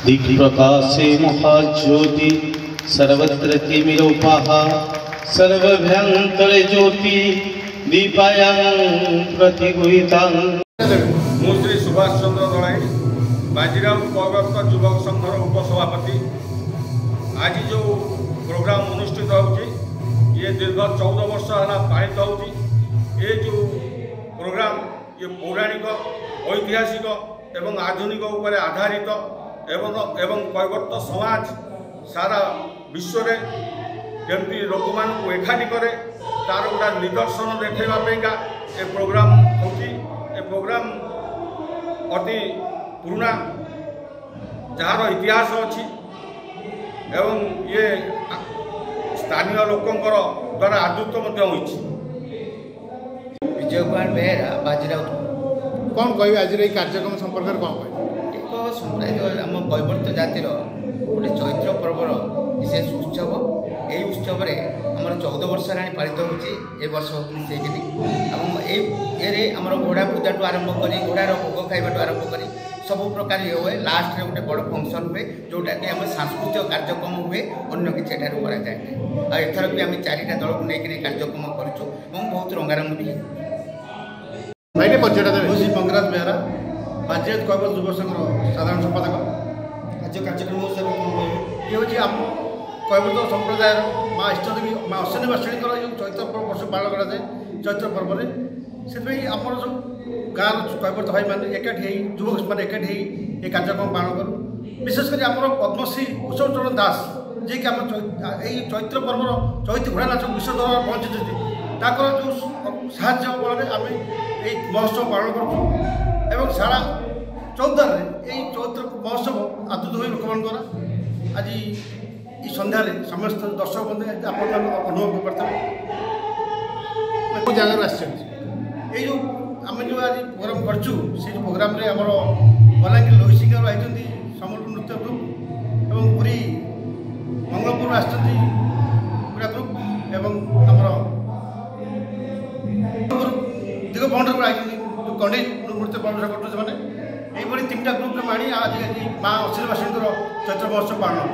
दिक्प्रकाशे महाज्योति सर्वत्र तिमिरोपाः सर्वभ्यन्तरे ज्योति दीपायां प्रतिगुहितां। मु श्री सुभाष चंद्र दलाई बाजीराव कैवर्त युवक संघर उपसभापति। आज जो प्रोग्राम अनुष्ठित होची ये दीर्घ 14 वर्ष है पालित होची। ये जो प्रोग्राम ये पौराणिक ऐतिहासिक एवं आधुनिक उपर आधारित एवं कैवर्त समाज सारा विश्व में केमती लोक मान एकाठी करे तार गोटा निदर्शन देखा ये प्रोग्राम होची। ये प्रोग्राम अति पुराना जार इतिहास अच्छी एवं ये स्थानीय लोकंकर द्वारा आदृत विजय कुमार बेहरा बाजीराव कौन कह आज कार्यक्रम संपर्क कौन कह संप्रदाय आम कैवर्त जातिर गोटे चैत्र पर्वर विशेष उत्सव। यही उत्सव आमर 14 वर्ष है पालित होर्ष ये आमर घोड़ा पूजा ठूँ आरंभ कर घोड़ार भोग खाइबा आरंभ कर सब प्रकार ये हुए। लास्ट रे गोटे बड़ फंक्शन हुए जोटा कि आम सांस्कृतिक कार्यक्रम हुए अन्य किसी कराए। एथर भी आम 4टा दल को लेकिन कार्यक्रम करूँ बहुत रंगारंग भी पंकराज बेहरा बाजीराव कैवर्त युव संघ साधारण संपादक। आज कार्यक्रम ये हूँ आम कैवर्त संप्रदाय माँ इष्टदेवी माँ अश्विनी बासिणी जो चैत्र वर्ष पालन कराए चैत्र पर्व से आम सब गाँव कैवर्त भाई मैंने एकाठी युवक मैंने एकाठी ये कार्यक्रम पालन करूँ। विशेषकर आम पद्मश्री उत्सव चरण दास जी कि आम चैत्र पर्व चैत घोड़ा नाच विश्व दरबार पहुँची जो साहाଯ୍य बल आम ये महोत्सव पालन करूँ सारा चौदार यही चैत्र महोत्सव आदृत हुए लोक मान द्वारा आज ये सन्धार समस्त दर्शक बंधु आप अनुभव करते जगह आसो आम जो आज प्रोग्राम करचु से प्रोग्राम रे आमर बलांगीर लोहिसिंगर आई सम्बलपुर नृत्य ग्रुप एवं पुरी मंगलपुर आसुरा ग्रुप एवं आमर दिग बाउंडर आई कंडे नृत्य प्रदर्शन कर 3टा ग्रुप माणी आज माँ अश्विनी बासिणी चैत्र महोत्सव पालन।